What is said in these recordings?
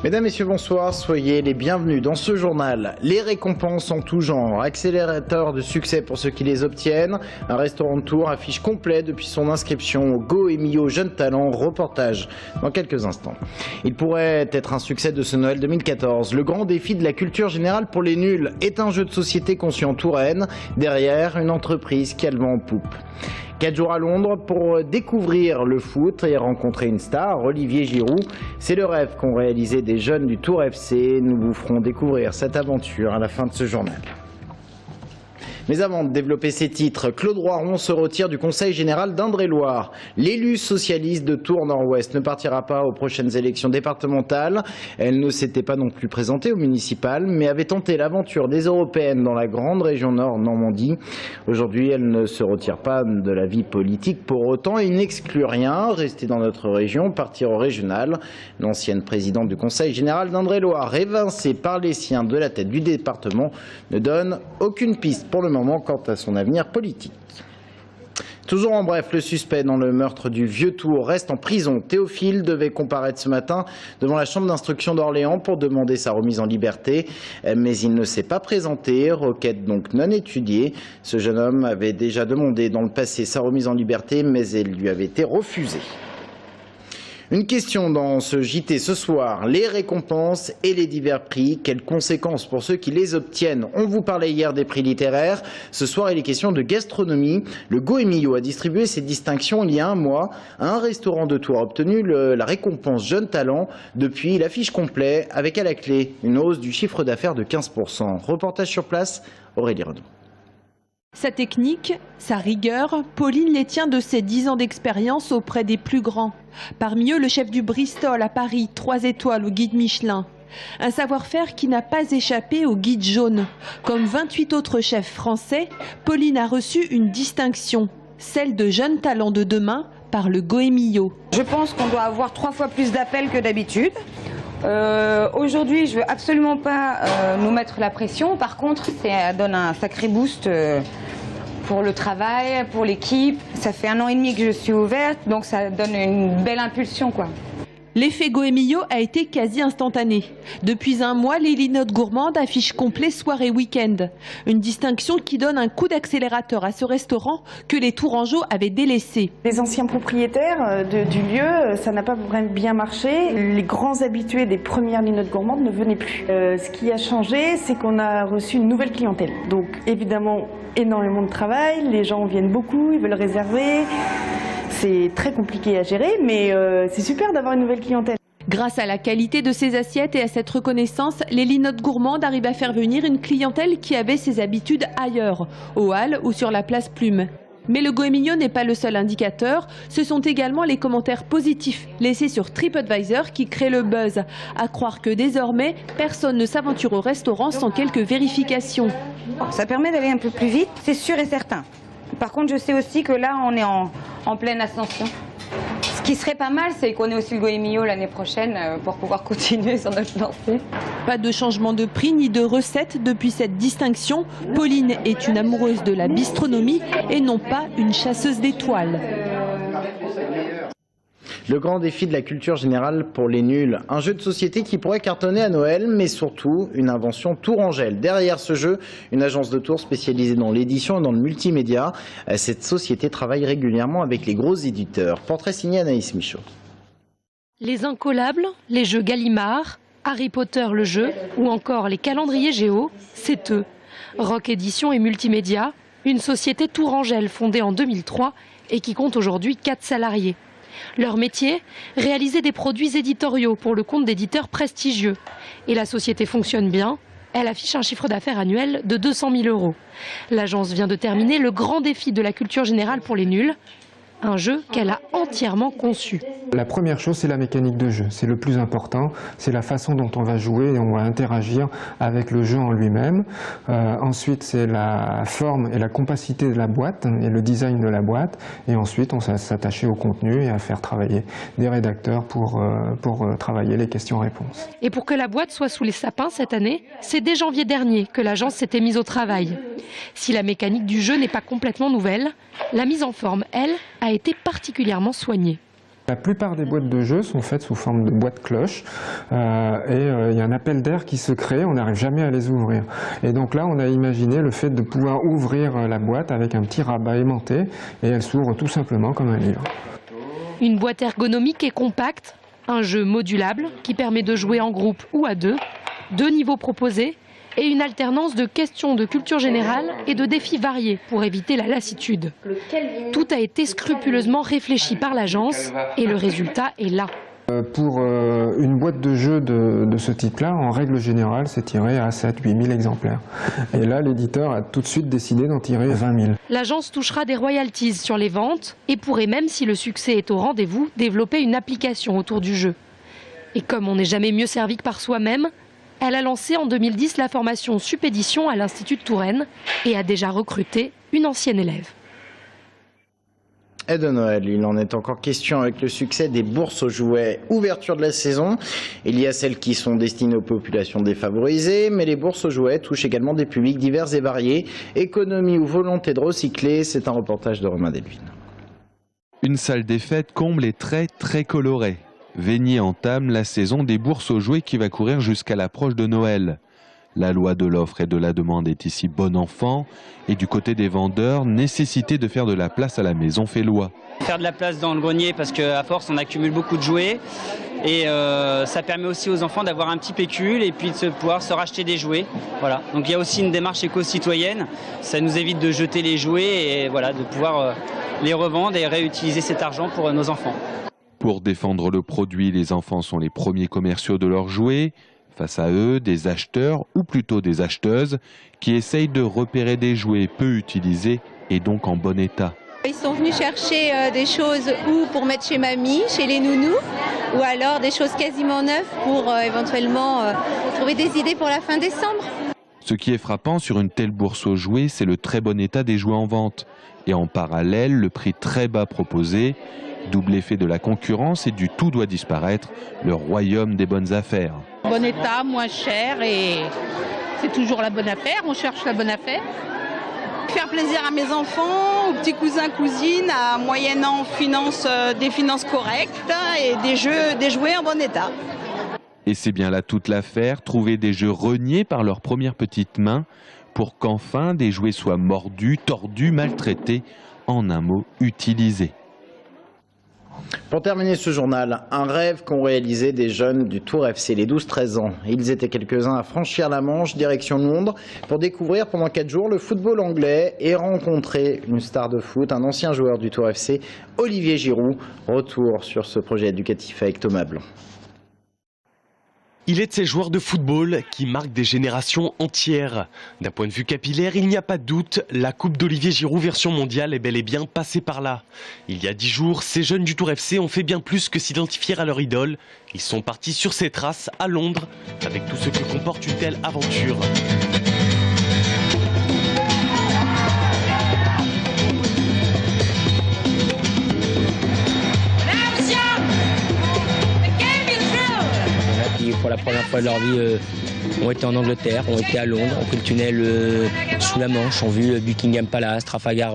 Mesdames, Messieurs, bonsoir, soyez les bienvenus dans ce journal. Les récompenses en tout genre, accélérateur de succès pour ceux qui les obtiennent, un restaurant de Tours affiche complet depuis son inscription au Goemio Jeunes Talents, reportage dans quelques instants. Il pourrait être un succès de ce Noël 2014. Le grand défi de la culture générale pour les nuls est un jeu de société conçu en Touraine, derrière une entreprise qui a le vent en poupe. 4 jours à Londres pour découvrir le foot et rencontrer une star, Olivier Giroud. C'est le rêve qu'ont réalisé des jeunes du Tours FC. Nous vous ferons découvrir cette aventure à la fin de ce journal. Mais avant de développer ces titres, Claude Roiron se retire du Conseil général d'Indre-et-Loire. L'élu socialiste de Tours Nord-Ouest ne partira pas aux prochaines élections départementales. Elle ne s'était pas non plus présentée aux municipales, mais avait tenté l'aventure des européennes dans la grande région Nord Normandie. Aujourd'hui, elle ne se retire pas de la vie politique pour autant et n'exclut rien. Rester dans notre région, partir au régional. L'ancienne présidente du Conseil général d'Indre-et-Loire, évincée par les siens de la tête du département, ne donne aucune piste pour le moment quant à son avenir politique. Toujours en bref, le suspect dans le meurtre du Vieux-Tours reste en prison. Théophile devait comparaître ce matin devant la chambre d'instruction d'Orléans pour demander sa remise en liberté, mais il ne s'est pas présenté, requête donc non étudiée. Ce jeune homme avait déjà demandé dans le passé sa remise en liberté, mais elle lui avait été refusée. Une question dans ce JT ce soir, les récompenses et les divers prix, quelles conséquences pour ceux qui les obtiennent? On vous parlait hier des prix littéraires, ce soir il est question de gastronomie. Le Goemio a distribué ses distinctions il y a un mois. Un restaurant de Tours a obtenu la récompense Jeunes Talents. Depuis, l'affiche complète avec à la clé une hausse du chiffre d'affaires de 15%. Reportage sur place, Aurélie Renaud. Sa technique, sa rigueur, Pauline les tient de ses 10 ans d'expérience auprès des plus grands. Parmi eux, le chef du Bristol à Paris, 3 étoiles au guide Michelin. Un savoir-faire qui n'a pas échappé au guide jaune. Comme 28 autres chefs français, Pauline a reçu une distinction, celle de Jeunes Talents de demain par le Goemio. Je pense qu'on doit avoir 3 fois plus d'appels que d'habitude. Aujourd'hui, je veux absolument pas nous mettre la pression. Par contre, ça donne un sacré boost pour le travail, pour l'équipe. Ça fait 1 an et demi que je suis ouverte, donc ça donne une belle impulsion, quoi. L'effet Goemio a été quasi instantané. Depuis un mois, les linottes gourmandes affichent complet soir et week-end. Une distinction qui donne un coup d'accélérateur à ce restaurant que les Tourangeaux avaient délaissé. Les anciens propriétaires du lieu, ça n'a pas vraiment bien marché. Les grands habitués des premières linottes gourmandes ne venaient plus. Ce qui a changé, c'est qu'on a reçu une nouvelle clientèle. Donc évidemment, énormément de travail, les gens viennent beaucoup, ils veulent réserver. C'est très compliqué à gérer, mais c'est super d'avoir une nouvelle clientèle. Grâce à la qualité de ses assiettes et à cette reconnaissance, les linottes gourmandes arrivent à faire venir une clientèle qui avait ses habitudes ailleurs, aux Halles ou sur la place Plume. Mais le Goemio n'est pas le seul indicateur, ce sont également les commentaires positifs laissés sur TripAdvisor qui créent le buzz. À croire que désormais, personne ne s'aventure au restaurant sans quelques vérifications. Ça permet d'aller un peu plus vite, c'est sûr et certain. Par contre, je sais aussi que là, on est en pleine ascension. Ce qui serait pas mal, c'est qu'on ait aussi le Goemio l'année prochaine pour pouvoir continuer sur notre lancée. Pas de changement de prix ni de recette depuis cette distinction. Pauline est une amoureuse de la bistronomie et non pas une chasseuse d'étoiles. Le grand défi de la culture générale pour les nuls. Un jeu de société qui pourrait cartonner à Noël, mais surtout une invention tourangelle. Derrière ce jeu, une agence de Tours spécialisée dans l'édition et dans le multimédia. Cette société travaille régulièrement avec les gros éditeurs. Portrait signé Anaïs Michaud. Les Incollables, les jeux Gallimard, Harry Potter le jeu ou encore les calendriers Géo, c'est eux. Rock Édition et Multimédia, une société tourangelle fondée en 2003 et qui compte aujourd'hui 4 salariés. Leur métier, réaliser des produits éditoriaux pour le compte d'éditeurs prestigieux. Et la société fonctionne bien, elle affiche un chiffre d'affaires annuel de 200 000 €. L'agence vient de terminer le grand défi de la culture générale pour les nuls, un jeu qu'elle a entièrement conçu. La première chose, c'est la mécanique de jeu. C'est le plus important. C'est la façon dont on va jouer et on va interagir avec le jeu en lui-même. Ensuite, c'est la forme et la compacité de la boîte et le design de la boîte. Et ensuite, on va s'attacher au contenu et à faire travailler des rédacteurs pour travailler les questions-réponses. Et pour que la boîte soit sous les sapins cette année, c'est dès janvier dernier que l'agence s'était mise au travail. Si la mécanique du jeu n'est pas complètement nouvelle, la mise en forme, elle, a été particulièrement soignée. La plupart des boîtes de jeux sont faites sous forme de boîte cloche et il y a un appel d'air qui se crée, on n'arrive jamais à les ouvrir. Et donc là, on a imaginé le fait de pouvoir ouvrir la boîte avec un petit rabat aimanté et elle s'ouvre tout simplement comme un livre. Une boîte ergonomique et compacte, un jeu modulable qui permet de jouer en groupe ou à deux niveaux proposés et une alternance de questions de culture générale et de défis variés pour éviter la lassitude. Tout a été scrupuleusement réfléchi par l'agence et le résultat est là. Pour une boîte de jeux de ce type-là, en règle générale, c'est tiré à 7-8 000 exemplaires. Et là, l'éditeur a tout de suite décidé d'en tirer 20 000. L'agence touchera des royalties sur les ventes et pourrait même, si le succès est au rendez-vous, développer une application autour du jeu. Et comme on n'est jamais mieux servi que par soi-même, elle a lancé en 2010 la formation Supédition à l'Institut de Touraine et a déjà recruté une ancienne élève. Et de Noël, il en est encore question avec le succès des bourses aux jouets. Ouverture de la saison, il y a celles qui sont destinées aux populations défavorisées, mais les bourses aux jouets touchent également des publics divers et variés. Économie ou volonté de recycler, c'est un reportage de Romain Delvine. Une salle des fêtes comble et très colorée. Veigny entame la saison des bourses aux jouets qui va courir jusqu'à l'approche de Noël. La loi de l'offre et de la demande est ici bon enfant. Et du côté des vendeurs, nécessité de faire de la place à la maison fait loi. Faire de la place dans le grenier parce qu'à force on accumule beaucoup de jouets. Et ça permet aussi aux enfants d'avoir un petit pécule et puis de pouvoir se racheter des jouets. Voilà. Donc il y a aussi une démarche éco-citoyenne. Ça nous évite de jeter les jouets et voilà, de pouvoir les revendre et réutiliser cet argent pour nos enfants. Pour défendre le produit, les enfants sont les premiers commerciaux de leurs jouets. Face à eux, des acheteurs, ou plutôt des acheteuses, qui essayent de repérer des jouets peu utilisés et donc en bon état. Ils sont venus chercher des choses ou pour mettre chez mamie, chez les nounous, ou alors des choses quasiment neuves pour éventuellement trouver des idées pour la fin décembre. Ce qui est frappant sur une telle bourse aux jouets, c'est le très bon état des jouets en vente. Et en parallèle, le prix très bas proposé. Double effet de la concurrence et du tout doit disparaître, le royaume des bonnes affaires. Bon état, moins cher et c'est toujours la bonne affaire, on cherche la bonne affaire. Faire plaisir à mes enfants, aux petits cousins, cousines, à moyennant des finances correctes et des jouets en bon état. Et c'est bien là toute l'affaire, trouver des jeux reniés par leurs premières petites mains pour qu'enfin des jouets soient mordus, tordus, maltraités, en un mot, utilisés. Pour terminer ce journal, un rêve qu'ont réalisé des jeunes du Tour FC, les 12-13 ans. Ils étaient quelques-uns à franchir la Manche, direction Londres, pour découvrir pendant 4 jours le football anglais et rencontrer une star de foot, un ancien joueur du Tour FC, Olivier Giroud. Retour sur ce projet éducatif avec Thomas Blanc. Il est de ces joueurs de football qui marquent des générations entières. D'un point de vue capillaire, il n'y a pas de doute, la Coupe d'Olivier Giroud version mondiale est bel et bien passée par là. Il y a 10 jours, ces jeunes du Tour FC ont fait bien plus que s'identifier à leur idole. Ils sont partis sur ses traces à Londres, avec tout ce que comporte une telle aventure. Pour la première fois de leur vie, ont été en Angleterre, ont été à Londres, ont pris le tunnel sous la Manche, ont vu Buckingham Palace, Trafalgar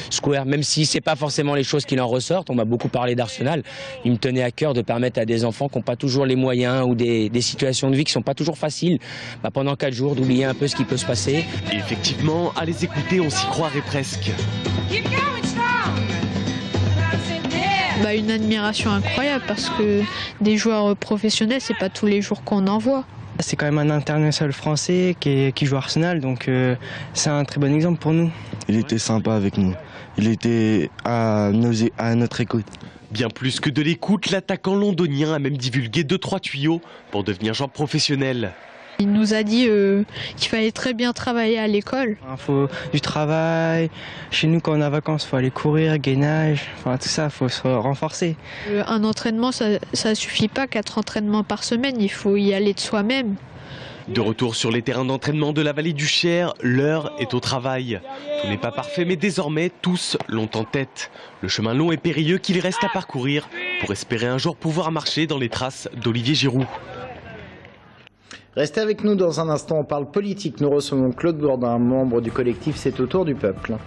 Square, même si ce n'est pas forcément les choses qui en ressortent. On m'a beaucoup parlé d'Arsenal. Il me tenait à cœur de permettre à des enfants qui n'ont pas toujours les moyens ou des situations de vie qui ne sont pas toujours faciles, pendant 4 jours, d'oublier un peu ce qui peut se passer. Et effectivement, à les écouter, on s'y croirait presque. Une admiration incroyable parce que des joueurs professionnels, c'est pas tous les jours qu'on en voit. C'est quand même un international français qui joue à Arsenal, donc c'est un très bon exemple pour nous. Il était sympa avec nous, il était à notre écoute. Bien plus que de l'écoute, l'attaquant londonien a même divulgué 2-3 tuyaux pour devenir joueur professionnel. Il nous a dit qu'il fallait très bien travailler à l'école. Il faut du travail. Chez nous, quand on est en vacances, il faut aller courir, gainage, tout ça, il faut se renforcer. Un entraînement, ça ne suffit pas, 4 entraînements par semaine, il faut y aller de soi-même. De retour sur les terrains d'entraînement de la vallée du Cher, l'heure est au travail. Tout n'est pas parfait, mais désormais, tous l'ont en tête. Le chemin long et périlleux qu'il reste à parcourir pour espérer un jour pouvoir marcher dans les traces d'Olivier Giroud. Restez avec nous dans un instant, on parle politique. Nous recevons Claude Gourdin, membre du collectif C'est au tour du peuple.